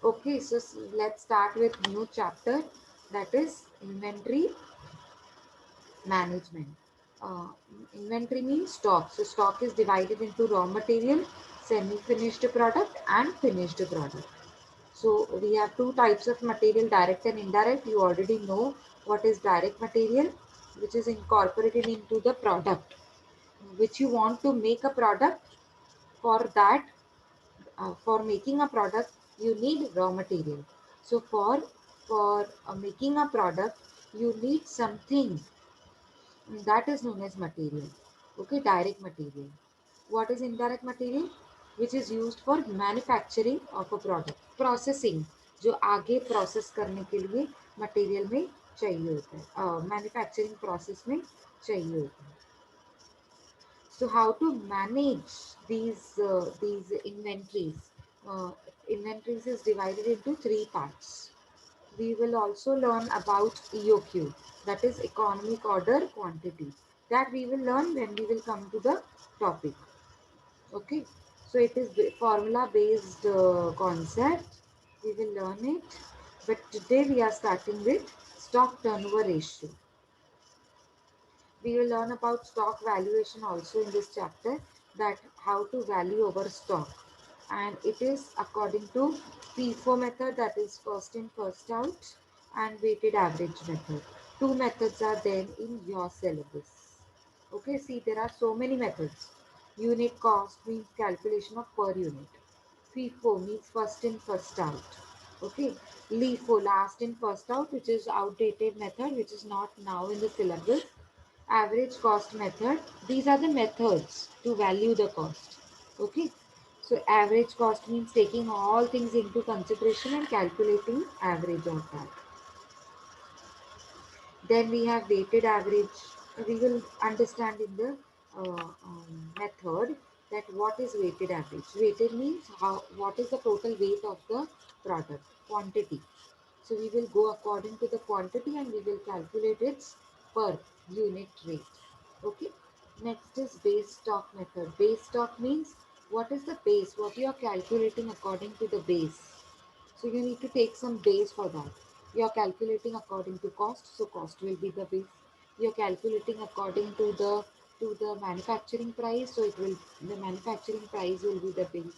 Okay, so let's start with new chapter, that is inventory management. Uh, Inventory means stock. So stock is divided into raw material, semi-finished product and finished product. So we have two types of material, direct and indirect. You already know what is direct material, which is incorporated into the product, which you want to make a product. For that, for making a product, you need raw material. So for making a product, you need something that is known as material. Okay, direct material. What is indirect material? Which is used for manufacturing of a product. Processing, जो आगे process करने के लिए material में चाहिए होता है, manufacturing process में चाहिए होता है. So how to manage these inventories? Inventories is divided into three parts. We will also learn about EOQ, that is economic order quantity. That we will learn when we will come to the topic. Okay, so it is formula based concept. We will learn it, but today we are starting with stock turnover ratio. We will learn about stock valuation also in this chapter, that how to value our stock, and it is according to FIFO method, that is first in first out, and weighted average method. Two methods are there in your syllabus. Okay, see, there are so many methods. Unit cost means calculation of per unit. FIFO means first in first out. Okay, LIFO, last in first out, which is outdated method, which is not now in the syllabus. Average cost method, these are the methods to value the cost. Okay, so average cost means taking all things into consideration and calculating average of that. Then we have weighted average. We will understand in the method that what is weighted average. Weighted means how, what is the total weight of the product, quantity. So we will go according to the quantity and we will calculate its per unit rate. Okay. Next is base stock method. Base stock means what is the base, what you are calculating according to the base. So you need to take some base for that. You are calculating according to cost, so cost will be the base. You are calculating according to the manufacturing price, so it will, the manufacturing price will be the base.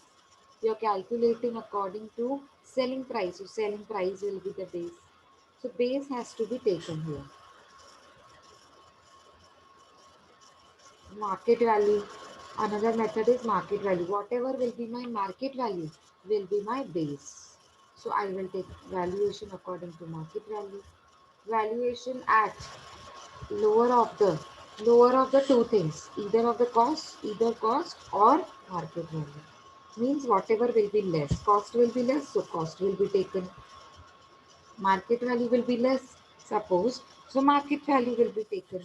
You are calculating according to selling price, so selling price will be the base. So base has to be taken here. Market value. Another method is market value. Whatever will be my market value will be my base. So I will take valuation according to market value. Valuation at lower of the lower of the two things, either cost or market value. Means whatever will be less, cost will be less, so cost will be taken. Market value will be less, suppose, so market value will be taken.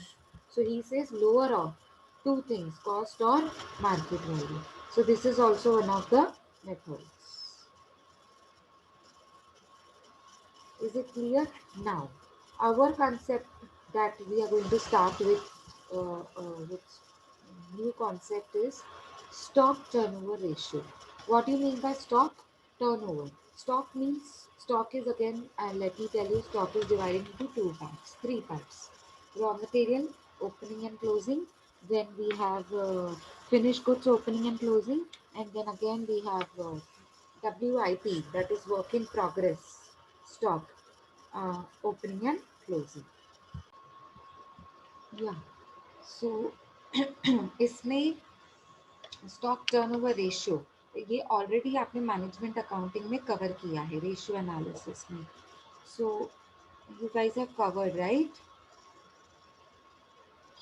So he says lower of two things, cost or market value. So this is also one of the methods. Is it clear? Now, our concept that we are going to start with new concept is stock turnover ratio. What do you mean by stock turnover? Stock means, stock is again, and let me tell you, stock is divided into two parts, three parts. Raw material, opening and closing. Then we have finished goods opening and closing. And then again we have WIP, that is work in progress stock, opening and closing. Yeah. So इसमें stock turnover ratio, ये already आपने management accounting में cover किया है ratio analysis में. So you guys have covered, right?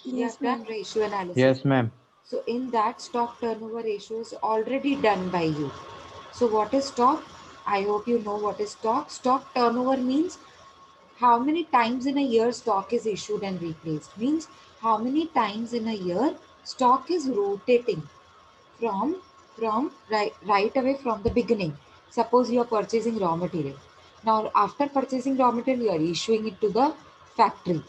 You Yes, have done ma'am. ratio analysis. Yes, ma'am. So in that, stock turnover ratio is already done by you. So what is stock? I hope you know what is stock. Stock turnover means how many times in a year stock is issued and replaced. Means how many times in a year stock is rotating from right away from the beginning. Suppose you are purchasing raw material. Now after purchasing raw material, you are issuing it to the factory.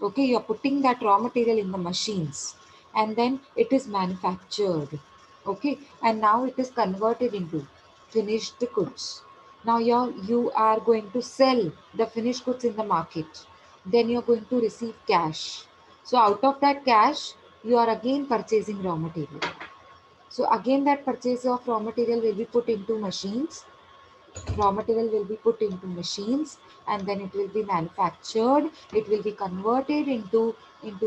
Okay, you are putting that raw material in the machines and then it is manufactured. Okay, and now it is converted into finished goods. Now you are going to sell the finished goods in the market. Then you're going to receive cash. So out of that cash, you are again purchasing raw material. So again that purchase of raw material will be put into machines. Raw material will be put into machines, and then it will be manufactured. It will be converted into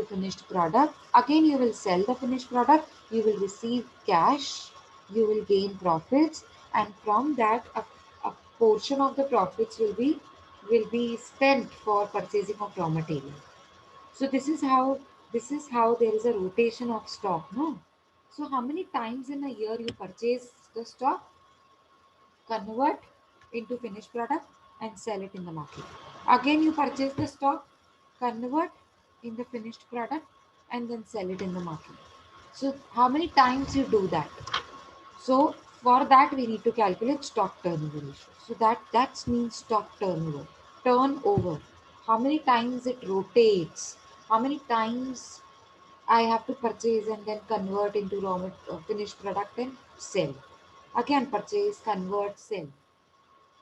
finished product. Again you will sell the finished product. You will receive cash. You will gain profits, and from that a portion of the profits will be spent for purchasing of raw material. So this is how there is a rotation of stock, no? So how many times in a year you purchase the stock, convert into finished product, and sell it in the market? Again you purchase the stock, convert in the finished product, and then sell it in the market. So how many times you do that? So for that we need to calculate stock turnover ratio. So that means stock turnover. Turnover. How many times it rotates? How many times I have to purchase and then convert into finished product and sell. Again purchase, convert, sell.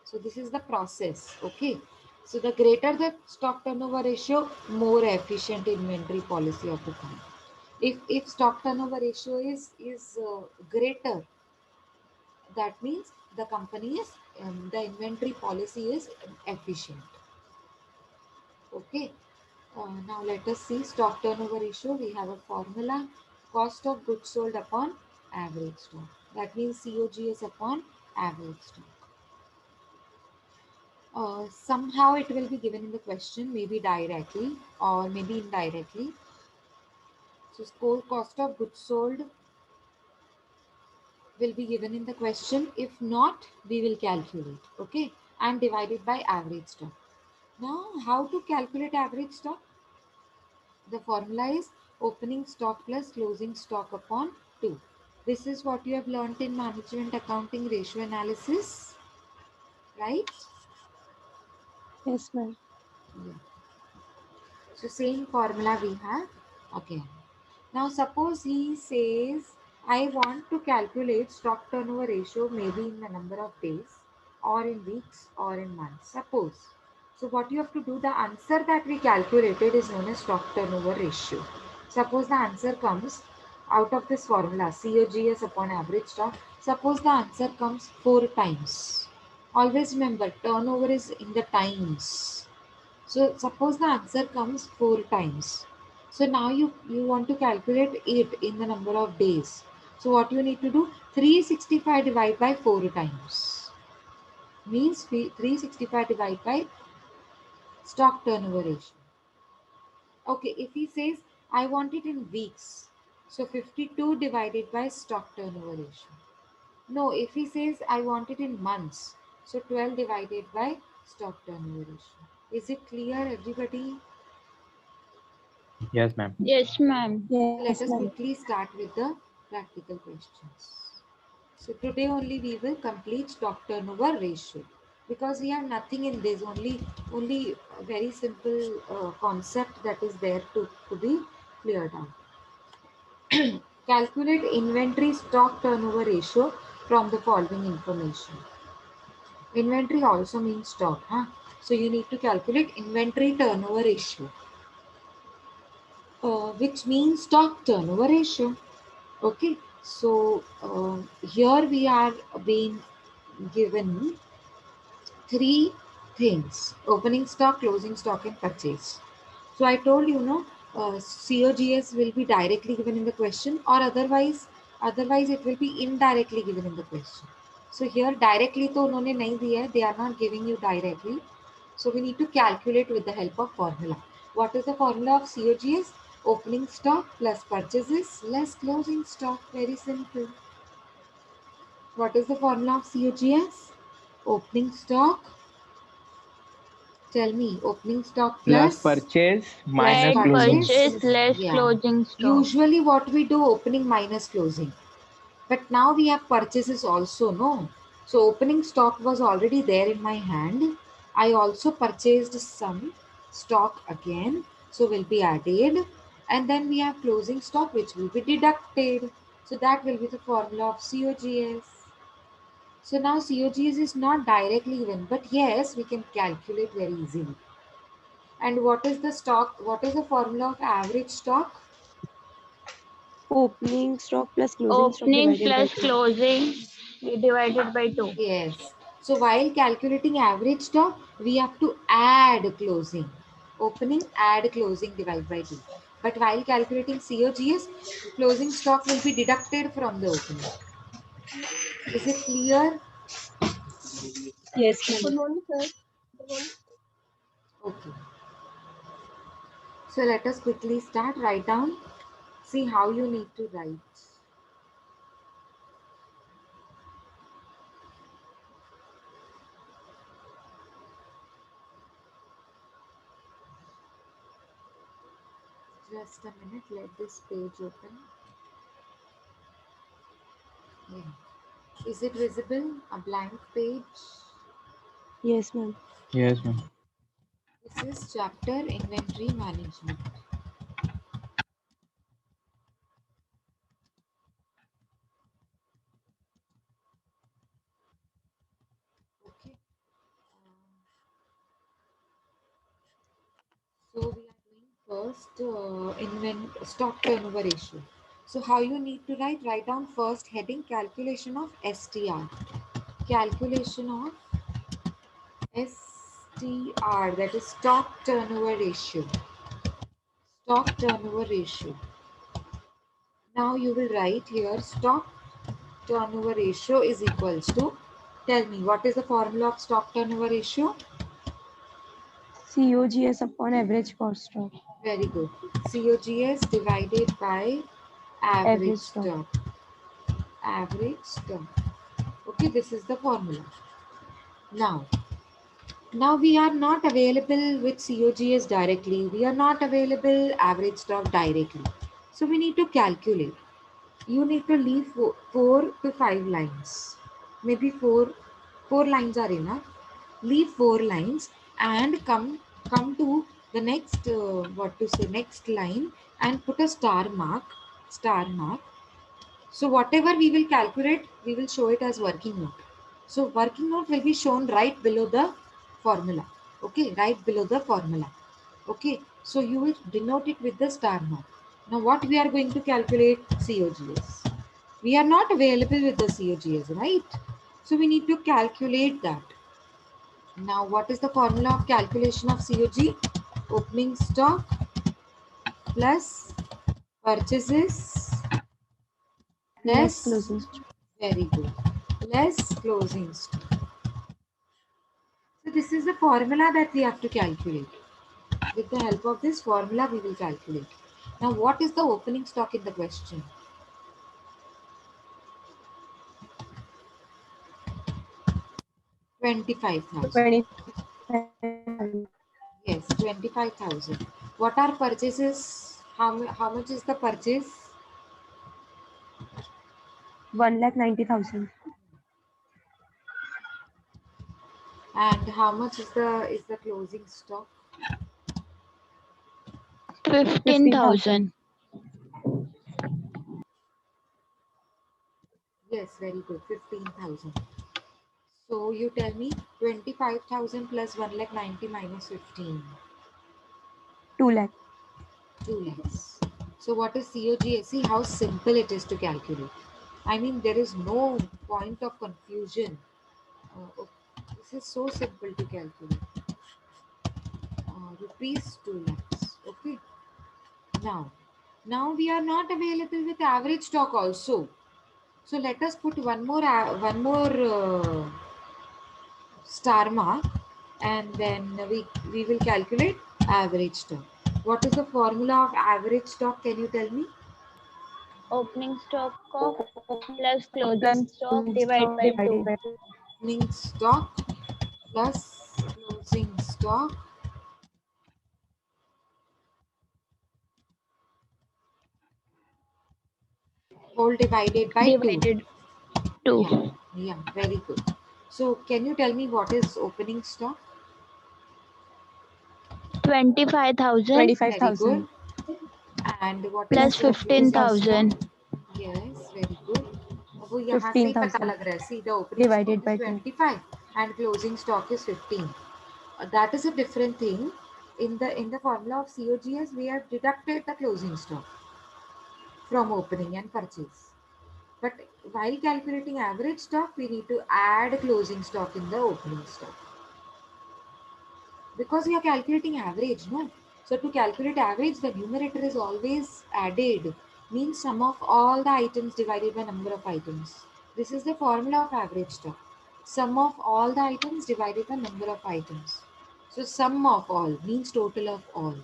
So this is the process. Okay. So the greater the stock turnover ratio, more efficient inventory policy of the company. If stock turnover ratio is greater, that means the company is the inventory policy is efficient. Okay. Now let us see stock turnover ratio. We have a formula: cost of goods sold upon average stock. That means COGS upon average stock. Somehow it will be given in the question, maybe directly or maybe indirectly. So score cost of goods sold will be given in the question. If not, we will calculate. Okay, and divide it by average stock. Now, how to calculate average stock? The formula is opening stock plus closing stock upon 2. This is what you have learnt in management accounting ratio analysis, right? Yes, ma'am. Yeah. So same formula we have again. Now suppose he says, I want to calculate stock turnover ratio maybe in the number of days or in weeks or in months. Suppose. So what you have to do, the answer that we calculated is known as stock turnover ratio. Suppose the answer comes out of this formula, COGS upon average stock. Suppose the answer comes 4 times. Always remember, turnover is in the times. So suppose the answer comes 4 times. So now you want to calculate it in the number of days. So what you need to do, 365 divided by 4 times. Means 365 divided by stock turnover ratio. Okay, if he says I want it in weeks, so 52 divided by stock turnover ratio. No, if he says I want it in months, so 12 divided by stock turnover ratio. Is it clear, everybody? Yes, ma'am. Yes, ma'am. Yes, So let ma'am. us quickly start with the practical questions. So today only we will complete stock turnover ratio, because we have nothing in this, only a very simple concept that is there to be cleared out. Calculate inventory stock turnover ratio from the following information. Inventory also means stock, huh? So you need to calculate inventory turnover ratio, which means stock turnover ratio. Okay, so here we are being given three things: opening stock, closing stock, and purchase. So I told you, no, COGS will be directly given in the question, or otherwise it will be indirectly given in the question. So here directly तो उन्होंने नहीं दिया है, they are not giving you directly. So we need to calculate with the help of formula. What is the formula of COGS? Opening stock plus purchases less closing stock. Very simple. What is the formula of COGS? Opening stock. Tell me, opening stock Plus plus purchase plus minus Add closing. purchase. purchase less Yeah. closing stock. Usually what we do, opening minus closing. But now we have purchases also, no? So opening stock was already there in my hand. I also purchased some stock again. So will be added. And then we have closing stock which will be deducted. So that will be the formula of COGS. So now COGS is not directly given, but yes, we can calculate very easily. And what is the stock? What is the formula of average stock? Opening stock plus closing stock Opening divided by plus 2. closing divided by 2. Yes. So while calculating average stock, we have to add closing. Opening, add closing, divide by 2. But while calculating COGS, closing stock will be deducted from the opening. Is it clear? Yes, ma'am. Okay. So let us quickly start. Write down. See how you need to write. Just a minute. Let this page open. Yeah. Is it visible? A blank page? Yes, ma'am. Yes, ma'am. This is chapter inventory management. Okay. So we are doing first stock turnover ratio. So how you need to write? Write down first heading calculation of STR. Calculation of STR, that is stock turnover ratio. Stock turnover ratio. Now you will write here stock turnover ratio is equals to, tell me what is the formula of stock turnover ratio? COGS upon average cost stock. Very good. COGS divided by average Average stock. stock. Average stock. Okay, this is the formula. Now, now we are not available with COGS directly. We are not available average stock directly. So we need to calculate. You need to leave 4 to 5 lines. Maybe four lines are enough. Leave 4 lines and come to the next what to say next line and put a star mark. Star mark. So whatever we will calculate, we will show it as working note. So working note will be shown right below the formula. Okay, right below the formula. Okay, so you will denote it with the star mark. Now what we are going to calculate? COGS. We are not available with the COGS, right? So we need to calculate that. Now what is the formula of calculation of COG? Opening stock plus purchases Less less, closing stock. very good, less closing stock. So this is the formula that we have to calculate. With the help of this formula, we will calculate. Now, what is the opening stock in the question? 25,000. 25,000. Yes, 25,000. What are purchases? How much is the purchase? 1,90,000. And how much is the closing stock? 15,000. 15,000. Yes, very good, 15,000. So you tell me 25,000 plus 1 lakh 90 minus 15. 2 lakh. 2 lakhs. So what is COGS? See how simple it is to calculate. I mean, there is no point of confusion. This is so simple to calculate. Rupees 2 lakhs. Okay. Now, now we are not available with average stock also. So let us put one more star mark, and then we will calculate average stock. What is the formula of average stock? Can you tell me? Opening stock of plus Plus closing stock closing divided stock by divided 2. by 2. Opening stock plus closing stock whole divided by 2. Divided 2. Yeah, yeah, very good. So can you tell me what is opening stock? 25,000 Very good. 25,000. And what is plus the closing stock? 15,000. Yes, very good. वो यहाँ से ही पता 15,000 लग रहा है. See, the opening divided stock by is 2. 25 and closing stock is 15. That is a different thing. In the formula of COGS, we have deducted the closing stock from opening and purchase. But while calculating average stock, we need to add closing stock in the opening stock. Because we are calculating average, no? So to calculate average, the numerator is always added, means sum of all the items divided by number of items. This is the formula of average stock. Sum of all the items divided by number of items. So sum of all means total of all.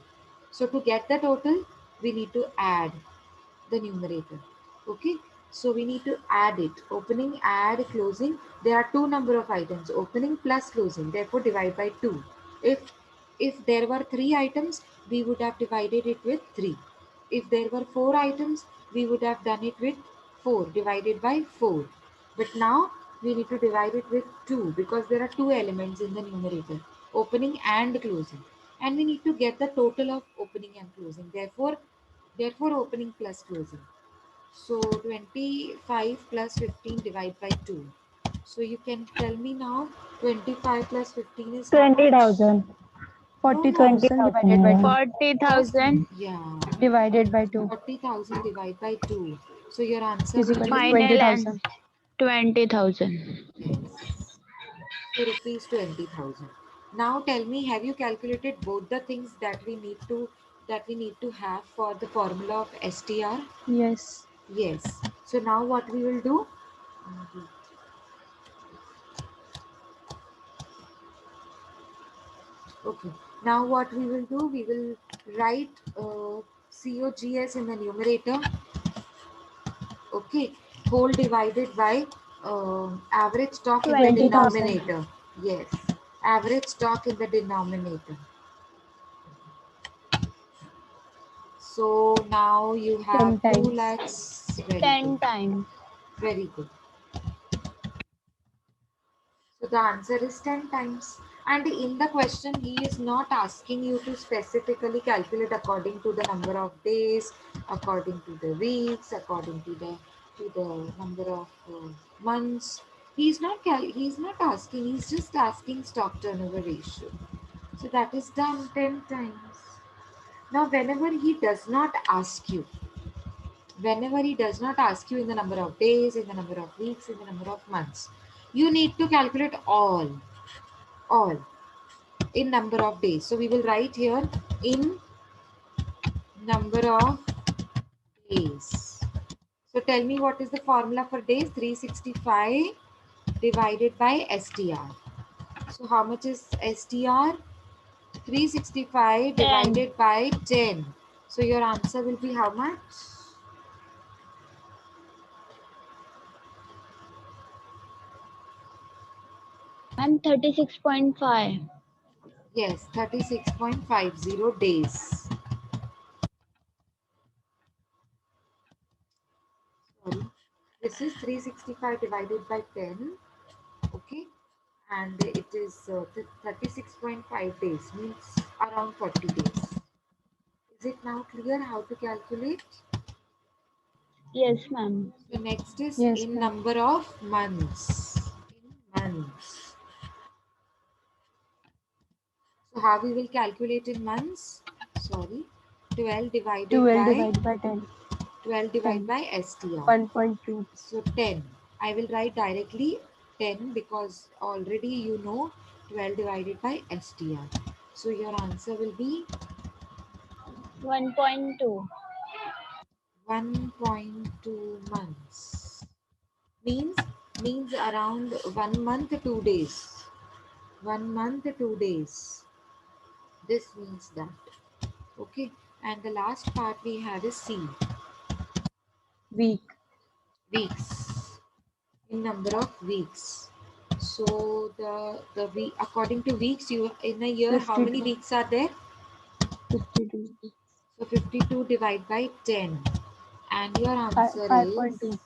So to get the total, we need to add the numerator. Okay, so we need to add it. Opening, add, closing. There are two number of items, opening plus closing. Therefore, divide by 2. If there were 3 items, we would have divided it with 3. If there were 4 items, we would have done it with 4 divided by 4. But now we need to divide it with 2 because there are two elements in the numerator, opening and closing. And we need to get the total of opening and closing. Therefore opening plus closing. So 25 plus 15 divide by 2. So you can tell me now 25 plus 15 is how much? 20,000. No, no. 40,000 divided by 2. 40,000 Yeah. Divided by 2 40,000 divided by 2. So your answer is will equal to be final 20,000. and 20,000. yes. So rupees 20,000. Now tell me, have you calculated both the things that we need to have for the formula of STR? Yes. Yes. So now what we will do? Okay. Now what we will do? We will write COGS in the numerator. Okay. Whole divided by average stock in the 20,000. denominator. Yes. Average stock in the denominator. So now you 10 have 2 times. lakhs. Very 10 good. times. Very good. So the answer is 10 times. And in the question, he is not asking you to specifically calculate according to the number of days, according to the weeks, according to the number of months. He's not asking. He's just asking stock turnover ratio. So that is done 10 times. Now, whenever he does not ask you in the number of days, in the number of weeks, in the number of months, you need to calculate all in number of days. So we will write here in number of days. So tell me, what is the formula for days? 365 divided by STR. So how much is STR? 365 10. divided by 10. So your answer will be how much? And 36.5. Yes, 36.50 days. Sorry. This is 365 divided by 10. Okay. And it is 36.5 days, means around 40 days. Is it now clear how to calculate? Yes, ma'am. So next is Yes, in ma'am. number of months. In months. So how we will calculate in months? Sorry. 12 divided 12 by divided by 10. 12 divided 10. by STR. 1.2. So 10. I will write directly 10 because already you know 12 divided by STR. So your answer will be 1.2. 1.2 months. Means around 1 month 2 days. 1 month 2 days. This means that. Okay. And the last part we have is C. Week. Weeks. In number of weeks. So the week, according to weeks, you in a year, how many 52. weeks are there? 52. So 52 divided by 10. And your answer is 5.2.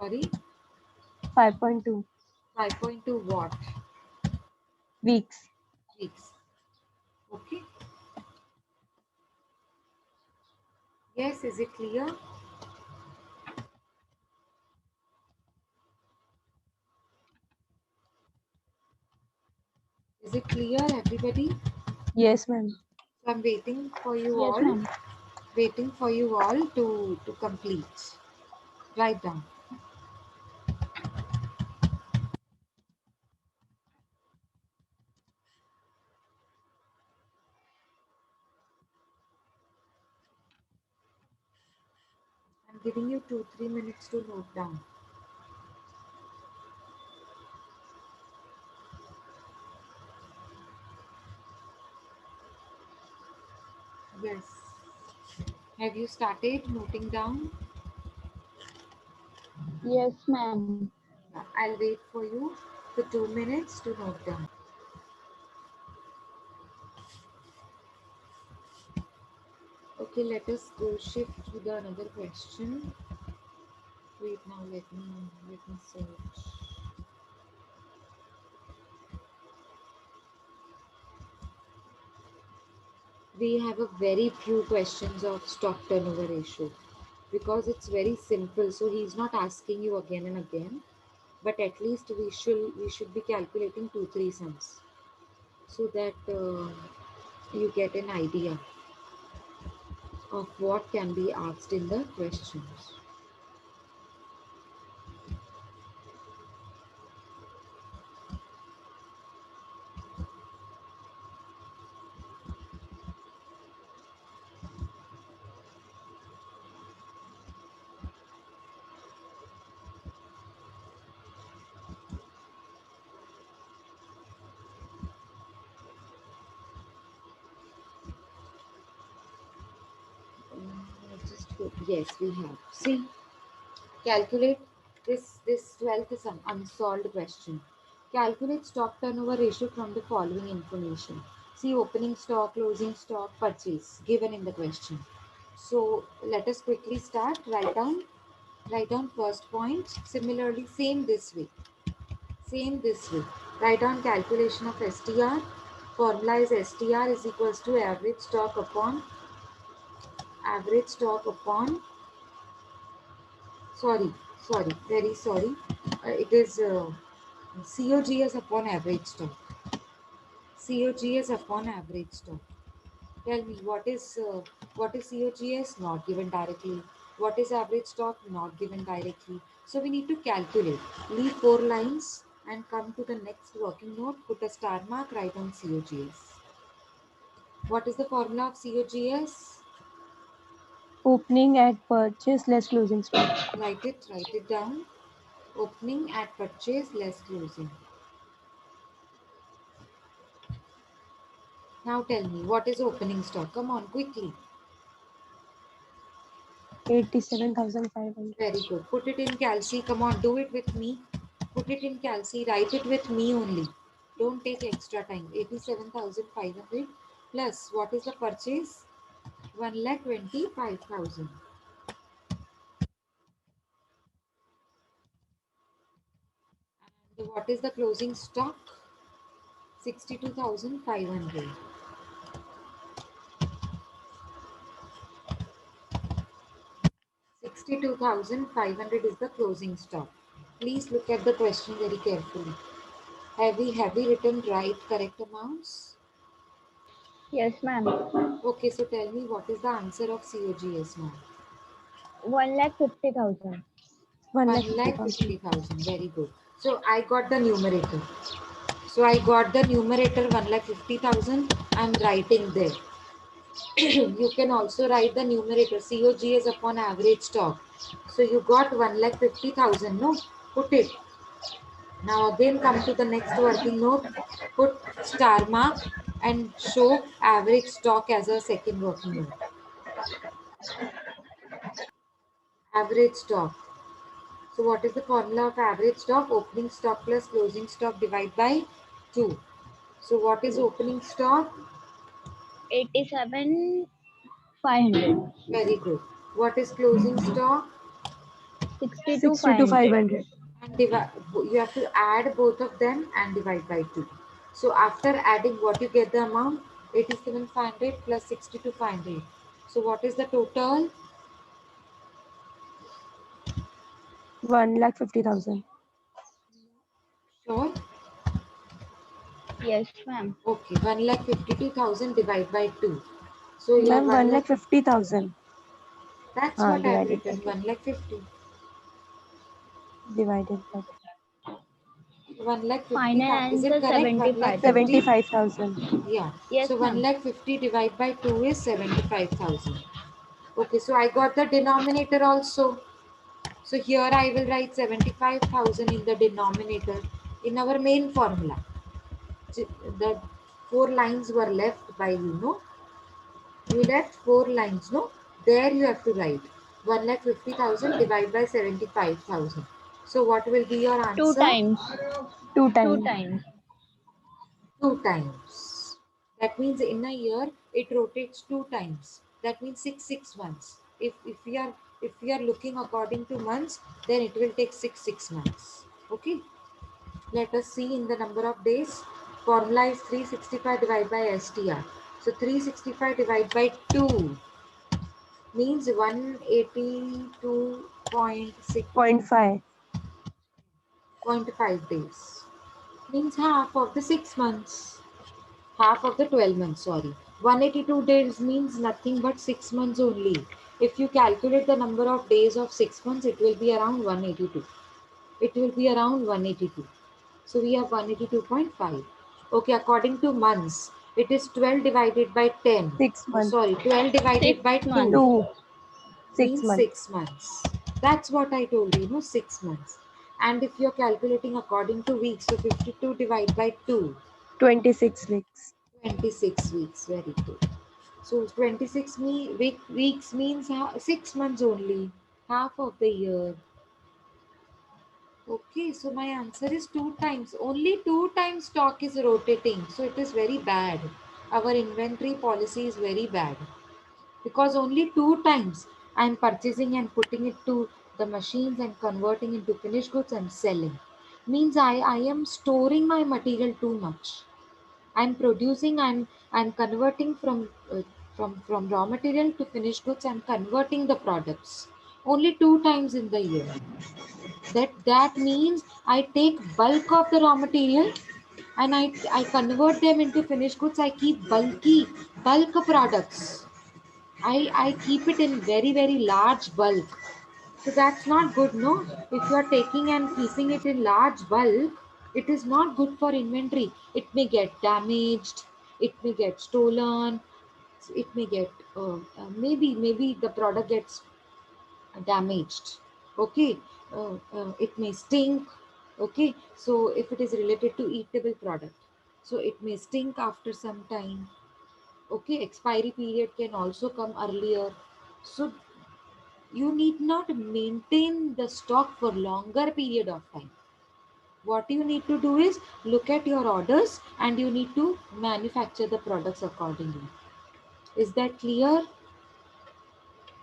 sorry, 5.2 5.2 what? weeks. Weeks. Okay. Yes, is it clear? Is it clear, everybody? Yes, ma'am. So I'm waiting for you Yes, all. ma'am. Waiting for you all to complete. Write down. I'm giving you 2-3 minutes to note down. Yes. Have you started noting down? Yes, ma'am. I'll wait for you for 2 minutes to note down. Okay, let us go shift to the another question. Wait now, let me search. We have a very few questions of stock turnover ratio because it's very simple. So he's not asking you again and again, but at least we should be calculating 2-3 sums so that you get an idea of what can be asked in the questions. Just go. Yes, we have. See, calculate this 12th is an unsolved question. Calculate stock turnover ratio from the following information. See, opening stock, closing stock, purchase given in the question. So let us quickly start. Write down first point. Similarly, same this way. Same this way. Write down calculation of STR. Formula is STR is equals to average stock upon sorry, very sorry. It is COGS upon average stock. COGS upon average stock. Tell me what is COGS? Not given directly. What is average stock? Not given directly. So we need to calculate. Leave 4 lines and come to the next working note. Put a star mark. Write on COGS. What is the formula of COGS? Opening at purchase less closing stock. Write it down. Opening at purchase less closing. Now tell me, what is opening stock? Come on, quickly. 87,500. Very good. Put it in calci. Come on, do it with me. Put it in calci. Write it with me only. Don't take extra time. 87,500 plus what is the purchase? 1,25,000. And what is the closing stock? 62,500. 62,500 is the closing stock. Please look at the question very carefully. Have we written right correct amounts? Yes, ma'am. Okay, so tell me what is the answer of COGS now? 1,50,000. 1,50,000. 1,50,000. Very good. So I got the numerator. So I got the numerator 1,50,000. I'm writing there. You can also write the numerator COGS upon average stock. So you got 1,50,000. No, put it. Now again come to the next working note. Put star mark and show average stock as a second working note. Average stock. So what is the formula of average stock? Opening stock plus closing stock divided by 2. So what is opening stock? 87,500. Very good. What is closing stock? 62,500. 62,500. And you have to add both of them and divide by 2. So after adding what you get the amount? 87,500 plus 62,500. So what is the total? 1,50,000. Sure. Yes, ma'am. Okay, 1,52,000 divided by 2. So your Ma'am, 1 lakh, 1,50,000. that's what I've Divided by written, 2. 1,50,000. Divided by 1,50,000, is Final it answer correct? 1,50,000? 75,000. 75,000. Yeah. Yes, So ma'am. 1,50,000 divided by 2 is 75,000. Okay, so I got the denominator also. So here I will write 75,000 in the denominator in our main formula. The 4 lines were left by you, no? You left 4 lines, no? There you have to write 1,50,000 divided by 75,000. So what will be your Two answer? times. 2 Two times. times. 2 times. That means in a year it rotates 2 times. That means 6 months. If we are looking according to months, then it will take 6 months. Okay. Let us see in the number of days. Formula is 365 divided by STR. So 365 divided by 2 means 0.5. 182.6.5 days. Means half of the 6 months. Half of the 12 months, sorry. 182 days means nothing but 6 months only. If you calculate the number of days of 6 months, it will be around 182. It will be around 182. So we have 182.5. Okay, according to months, it is 12 divided by 10. 6 Oh, months. sorry, 12 6 divided by 2 months. 2. 6 means months. 6 months. That's what I told you, 6 months. And if you're calculating according to weeks, so 52 divided by 2, 26 weeks. 26 weeks. Very good. So 26 weeks means 6 months only, half of the year. Okay, so my answer is 2 times. Only 2 times stock is rotating. So it is very bad. Our inventory policy is very bad. Because only 2 times I am purchasing and putting it to the machines and converting into finished goods and selling. Means I am storing my material too much. I'm producing, I'm converting from raw material to finished goods. I'm converting the products only 2 times in the year. That means I take bulk of the raw material and I convert them into finished goods. I keep bulk products. I keep it in very large bulk. So that's not good, no? If you are taking and keeping it in large bulk, it is not good for inventory. It may get damaged, it may get stolen, it may get maybe the product gets damaged. Okay, it may stink. Okay, so if it is related to eatable product, so it may stink after some time. Okay, expiry period can also come earlier. So you need not maintain the stock for longer period of time. What you need to do is look at your orders and you need to manufacture the products accordingly. Is that clear?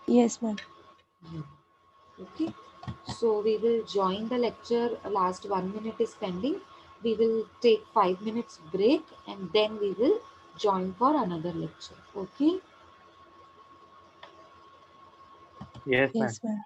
Yes, ma'am. Yeah. Okay, so we will join the lecture. Last 1 minute is pending. We will take 5 minutes break and then we will join for another lecture. Okay. Yes, ma'am. Yes, ma'am.